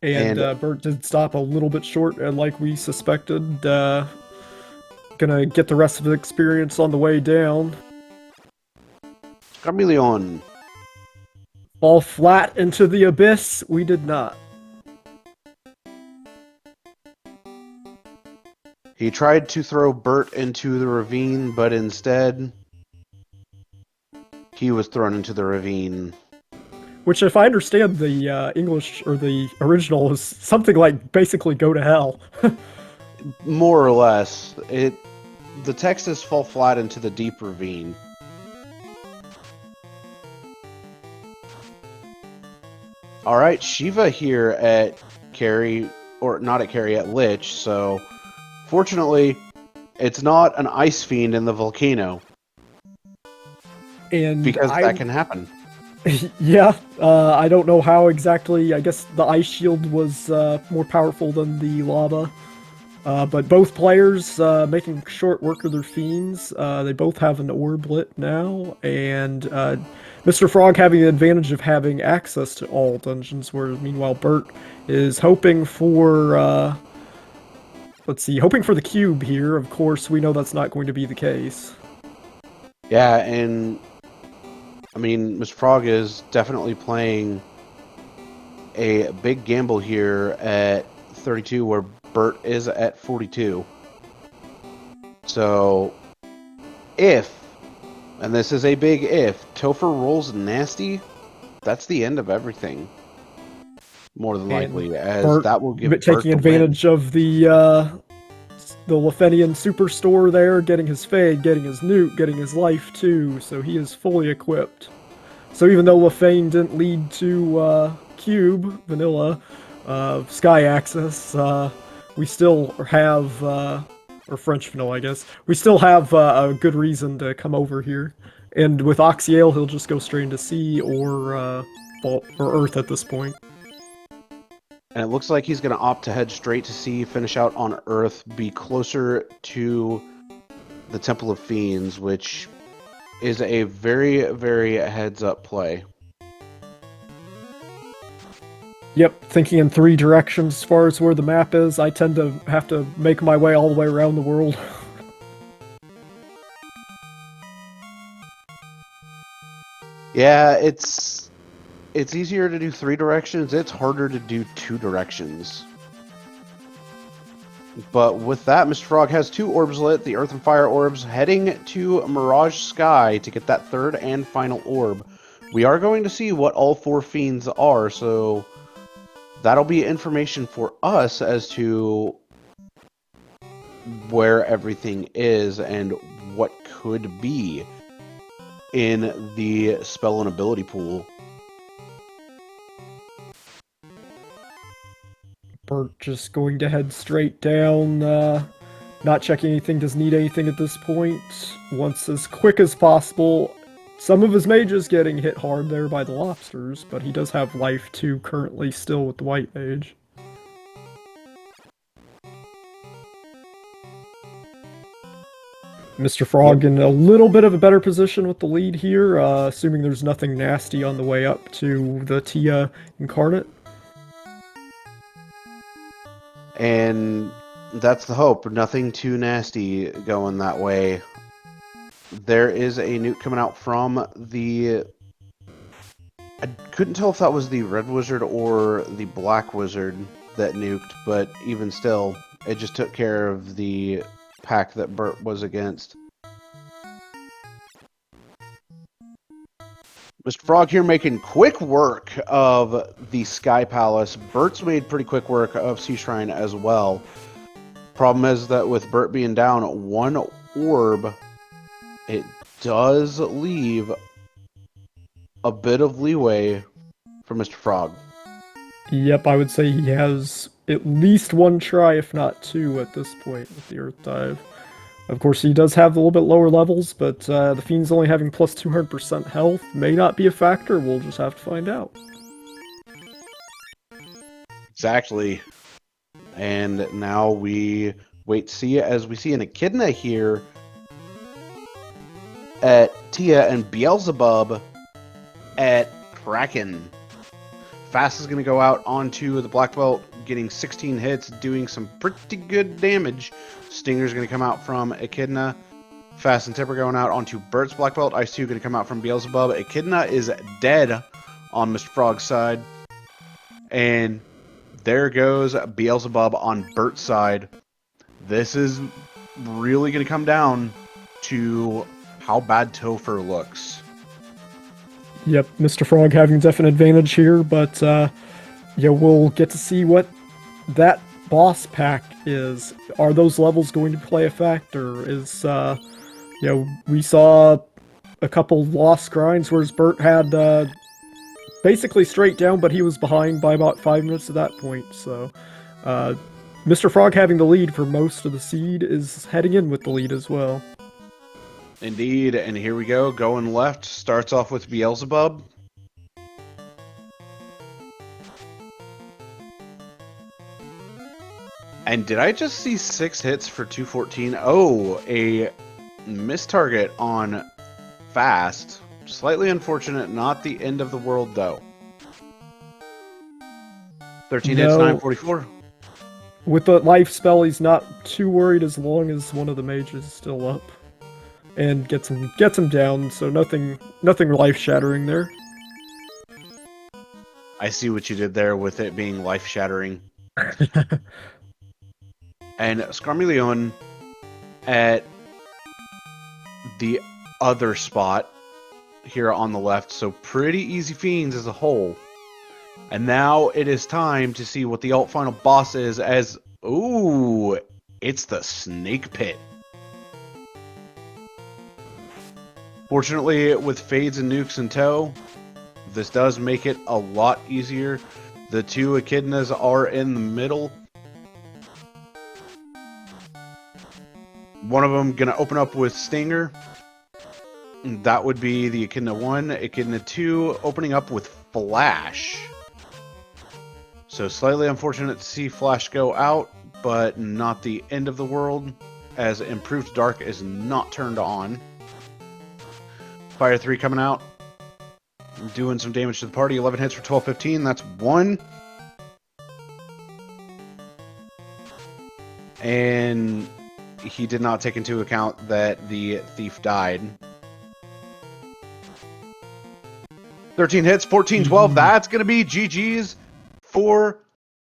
And Burt did stop a little bit short, like we suspected. Gonna get the rest of the experience on the way down. Chameleon. Fall flat into the abyss. We did not. He tried to throw Burt into the ravine, but instead he was thrown into the ravine. Which, if I understand the English or the original, is something like basically go to hell. More or less. The text is fall flat into the deep ravine. Alright, Shiva here at carry, or not at carry, at Lich, so fortunately, it's not an ice fiend in the volcano. And because that can happen. Yeah, I don't know how exactly. I guess the ice shield was more powerful than the lava. But both players making short work of their fiends. They both have an orb lit now, and Mr. Frog having the advantage of having access to all dungeons, where meanwhile Burt is hoping for, let's see, hoping for the cube here. Of course, we know that's not going to be the case. Yeah, and I mean, Mr. Frog is definitely playing a big gamble here at 32, where Burt is at 42. So, if, and this is a big if, Topher rolls nasty, that's the end of everything. More than likely, as Burt that will give Burt taking advantage of the Lefenian superstore there, getting his fade, getting his nuke, getting his life too, so he is fully equipped. So even though Lefane didn't lead to Cube, Vanilla, Sky Access, we still have, or French Vanilla, I guess, we still have a good reason to come over here. And with Oxyale, he'll just go straight into sea or Earth at this point. And it looks like he's going to opt to head straight to sea, finish out on Earth, be closer to the Temple of Fiends, which is a very, very heads-up play. Yep, thinking in 3 directions as far as where the map is. I tend to have to make my way all the way around the world. Yeah, it's easier to do 3 directions. It's harder to do 2 directions. But with that, Mr. Frog has 2 orbs lit, the Earth and Fire orbs, heading to Mirage Sky to get that 3rd and final orb. We are going to see what all 4 fiends are, so that'll be information for us as to where everything is and what could be in the spell and ability pool. Burt just going to head straight down, not checking anything, doesn't need anything at this point. Wants as quick as possible. Some of his mages getting hit hard there by the lobsters, but he does have life too currently still with the white mage. Mr. Frog in a little bit of a better position with the lead here, assuming there's nothing nasty on the way up to the Tia Incarnate. And that's the hope. Nothing too nasty going that way. There is a nuke coming out from the... I couldn't tell if that was the red wizard or the black wizard that nuked, but even still, it just took care of the pack that Burt was against. Mr. Frog here making quick work of the Sky Palace. Burt's made pretty quick work of Sea Shrine as well. Problem is that with Burt being down one orb, it does leave a bit of leeway for Mr. Frog. Yep, I would say he has at least one try, if not two, at this point with the Earth Dive. Of course, he does have a little bit lower levels, but the Fiend's only having plus 200% health may not be a factor. We'll just have to find out. Exactly. And now we wait to see as we see an Echidna here at Tia and Beelzebub at Kraken. Fast is going to go out onto the black belt, getting 16 hits, doing some pretty good damage. Stinger's going to come out from Echidna. Fast and Tipper going out onto Burt's black belt. Ice 2 going to come out from Beelzebub. Echidna is dead on Mr. Frog's side. And there goes Beelzebub on Burt's side. This is really going to come down to how bad Topher looks. Yep, Mr. Frog having definite advantage here, but yeah, we'll get to see what that boss pack is. Are those levels going to play a factor? Is we saw a couple lost grinds where Burt had basically straight down, but he was behind by about 5 minutes at that point. So Mr. Frog having the lead for most of the seed is heading in with the lead as well. Indeed, and here we go. Going left starts off with Beelzebub. And did I just see 6 hits for 214? Oh, a missed target on Fast. Slightly unfortunate, not the end of the world though. 13 hits, 944. With the life spell, he's not too worried as long as one of the mages is still up. And gets him down, so nothing life-shattering there. I see what you did there with it being life-shattering. And Scarmeleon at the other spot here on the left, so pretty easy fiends as a whole. And now it is time to see what the alt final boss is as... Ooh, it's the Snake Pit. Fortunately, with fades and nukes in tow, this does make it a lot easier. The two Echidnas are in the middle. One of them going to open up with Stinger. That would be the Echidna 1. Echidna 2 opening up with Flash. So slightly unfortunate to see Flash go out, but not the end of the world, as Improved Dark is not turned on. Fire 3 coming out, doing some damage to the party. 11 hits for 1215. That's 1. And he did not take into account that the thief died. 13 hits, 1412. That's going to be GG's for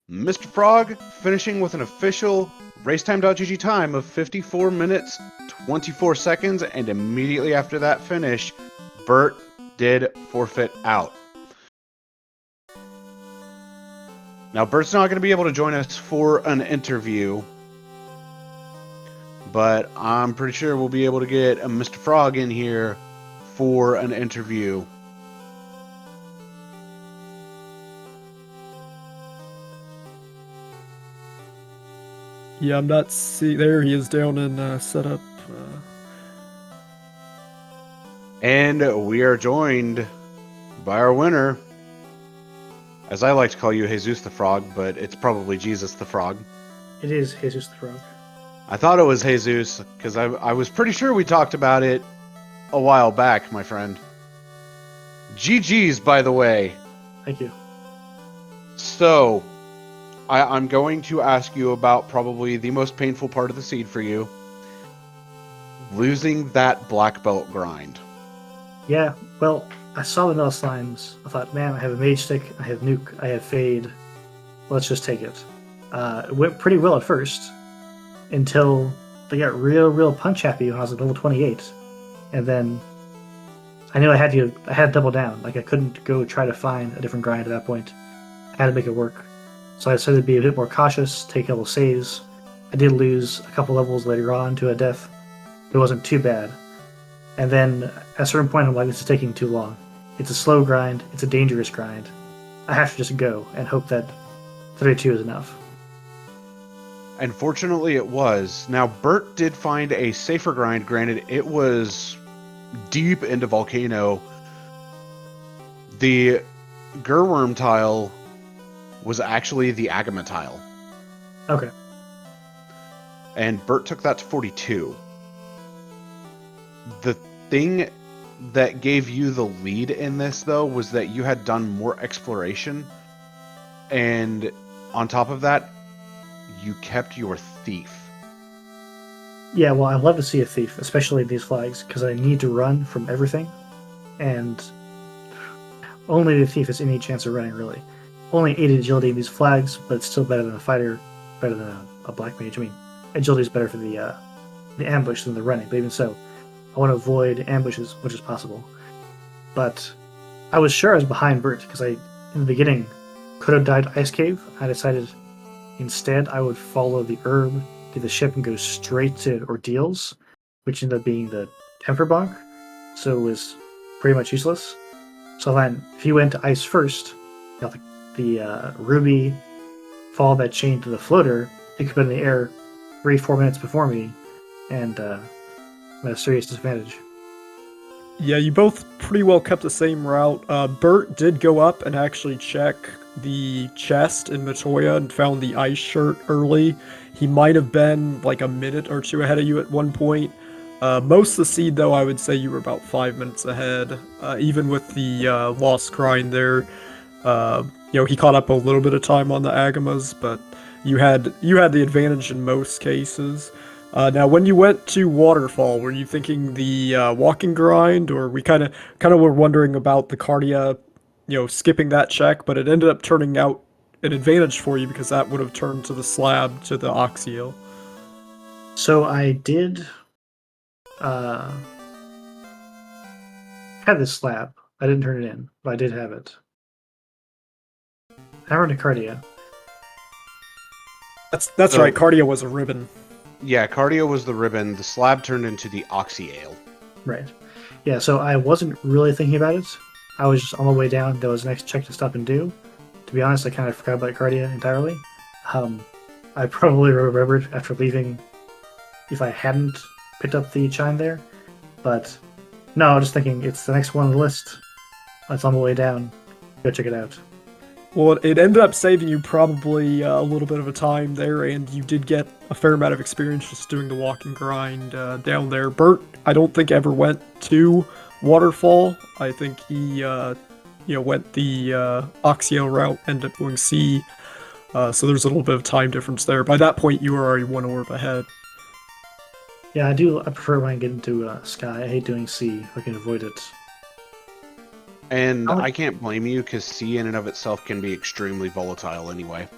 Mr. Frog, finishing with an official racetime.gg time of 54 minutes, 24 seconds, and immediately after that finish, Burt did forfeit out. Now, Burt's not going to be able to join us for an interview, but I'm pretty sure we'll be able to get a Mr. Frog in here for an interview. Yeah, I'm not see. There he is down in setup. And we are joined by our winner, as I like to call you, Jesus the Frog, but it's probably Jesus the Frog. It is Jesus the Frog. I thought it was Jesus, because I was pretty sure we talked about it a while back, my friend. GG's, by the way. Thank you. So, I'm going to ask you about probably the most painful part of the seed for you. Losing that black belt grind. Yeah, well, I saw the null slimes. I thought, man, I have a mage stick, I have nuke, I have fade. Let's just take it. It went pretty well at first, until they got real punch happy when I was at level 28. And then I knew I had to double down. Like I couldn't go try to find a different grind at that point. I had to make it work. So I decided to be a bit more cautious, take a couple saves. I did lose a couple levels later on to a death, but it wasn't too bad. And then at a certain point, I'm like, this is taking too long. It's a slow grind. It's a dangerous grind. I have to just go and hope that 32 is enough. And fortunately, it was. Now, Burt did find a safer grind. Granted, it was deep into Volcano. The Gerworm tile was actually the Agama tile. Okay. And Burt took that to 42. The thing that gave you the lead in this, though, was that you had done more exploration. And on top of that, you kept your thief. Yeah, well, I'd love to see a thief, especially these flags, because I need to run from everything. And only the thief has any chance of running, really. Only 8 agility in these flags, but it's still better than a fighter, better than a black mage. I mean, agility is better for the ambush than the running, but even so, I want to avoid ambushes as much as possible. But I was sure I was behind Burt, because I, in the beginning, could have died Ice Cave. I decided instead I would follow the herb to the ship and go straight to Ordeals, which ended up being the Temper Bonk, so it was pretty much useless. So then, if he went to Ice first, got the Ruby, follow that chain to the floater, it could be in the air 3-4 minutes before me, and at a serious disadvantage. Yeah, you both pretty well kept the same route. Burt did go up and actually check the chest in Matoya and found the ice shirt early. He might have been like a minute or two ahead of you at one point. Most of the seed, though, I would say you were about 5 minutes ahead. Even with the lost grind there, he caught up a little bit of time on the Agamas, but you had the advantage in most cases. Now, when you went to Waterfall, were you thinking the walking grind, or we kind of were wondering about the Cardia, skipping that check, but it ended up turning out an advantage for you because that would have turned to the slab to the Oxiel. So I did have this slab. I didn't turn it in, but I did have it. I ran to Cardia. That's right. Cardia was a ribbon. Yeah, Cardio was the ribbon. The slab turned into the Oxy Ale. Right. Yeah, so I wasn't really thinking about it. I was just on the way down. There was the next check to stop and do. To be honest, I kind of forgot about Cardia entirely. I probably remembered after leaving if I hadn't picked up the chime there. But no, I was just thinking it's the next one on the list. It's on the way down. Go check it out. Well, it ended up saving you probably a little bit of a time there, and you did get a fair amount of experience just doing the walking grind down there. Burt, I don't think ever went to Waterfall. I think he, went the Oxiel route, ended up going C. So there's a little bit of time difference there. By that point, you were already 1 orb ahead. Yeah, I prefer when I get into Sky. I hate doing C if I can avoid it. And I can't blame you, because C in and of itself can be extremely volatile anyway.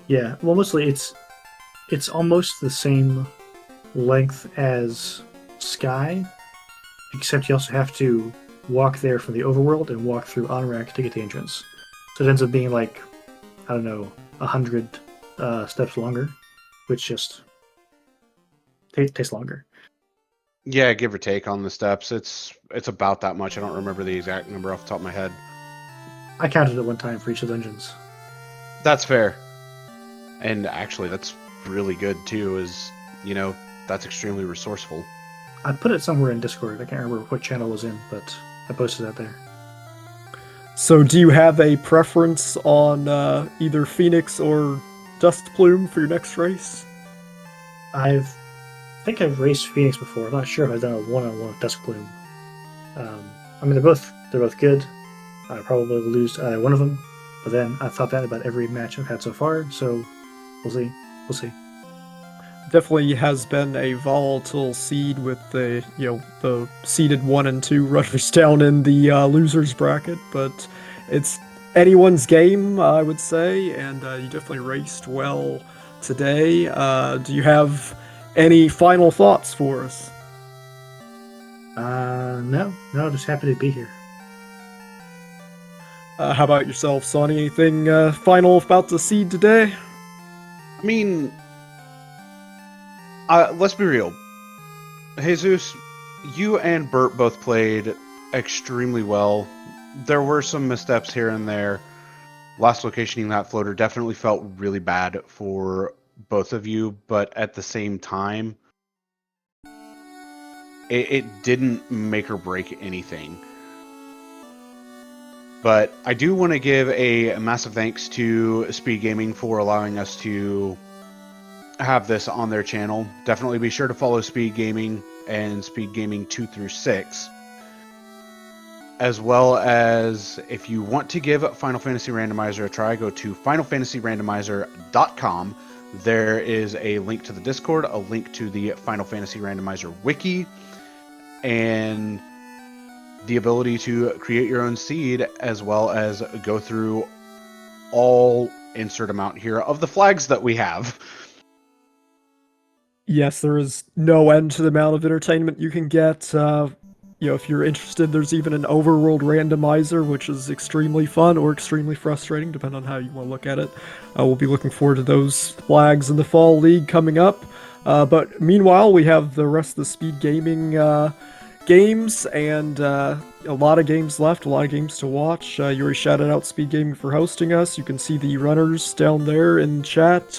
Yeah, well, mostly it's almost the same length as Sky, except you also have to walk there from the overworld and walk through Onrak to get the entrance. So it ends up being like, I don't know, 100 steps longer, which just takes longer. Yeah, give or take on the steps. It's about that much. I don't remember the exact number off the top of my head. I counted it one time for each of the dungeons. That's fair. And actually, that's really good, too, that's extremely resourceful. I put it somewhere in Discord. I can't remember what channel it was in, but I posted that there. So do you have a preference on either Phoenix or Dust Plume for your next race? I think I've raced Phoenix before. I'm not sure if I've done a one-on-one with Dusk Plume. I mean, they're both good. I probably lose either one of them, but then I've thought that about every match I've had so far. So we'll see. Definitely has been a volatile seed with the the seeded 1 and 2 runners down in the losers bracket, but it's anyone's game, I would say, and you definitely raced well today. Do you have any final thoughts for us? No, just happy to be here. How about yourself, Sonny? Anything final about the seed today? I mean, let's be real. Jesus, you and Burt both played extremely well. There were some missteps here and there. Last locationing that floater definitely felt really bad for both of you, but at the same time, it didn't make or break anything. But I do want to give a massive thanks to Speed Gaming for allowing us to have this on their channel. Definitely be sure to follow Speed Gaming and Speed Gaming 2 through 6. As well as, if you want to give Final Fantasy Randomizer a try, go to finalfantasyrandomizer.com. There is a link to the Discord, a link to the Final Fantasy Randomizer wiki, and the ability to create your own seed, as well as go through all insert amount here of the flags that we have. Yes, there is no end to the amount of entertainment you can get. If you're interested, there's even an overworld randomizer, which is extremely fun or extremely frustrating, depending on how you want to look at it. We'll be looking forward to those flags in the Fall League coming up. But meanwhile, we have the rest of the Speed Gaming games, and a lot of games left, a lot of games to watch. You already shouted out Speed Gaming for hosting us. You can see the runners down there in chat.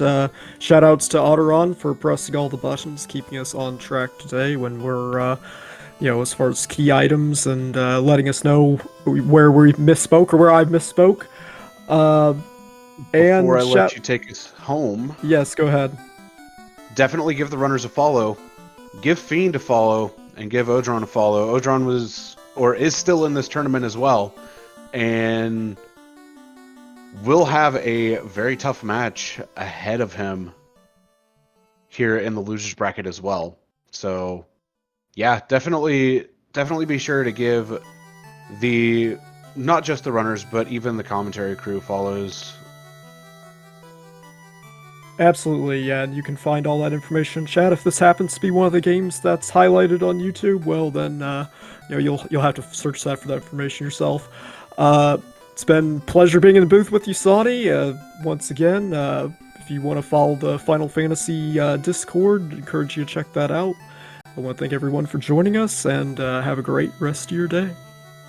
Shout outs to Otteron for pressing all the buttons, keeping us on track today when we're, as far as key items, and letting us know where we misspoke or where I misspoke. Before I let you take us home. Yes, go ahead. Definitely give the runners a follow. Give Fiend a follow. And give Odron a follow. Odron is still in this tournament as well, and will have a very tough match ahead of him here in the losers bracket as well. So, yeah, definitely be sure to give not just the runners, but even the commentary crew follows. Absolutely, yeah, and you can find all that information in chat. If this happens to be one of the games that's highlighted on YouTube, well then, you'll have to search that for that information yourself. It's been a pleasure being in the booth with you, Sonny. Once again, if you want to follow the Final Fantasy Discord, I encourage you to check that out. I want to thank everyone for joining us, and have a great rest of your day.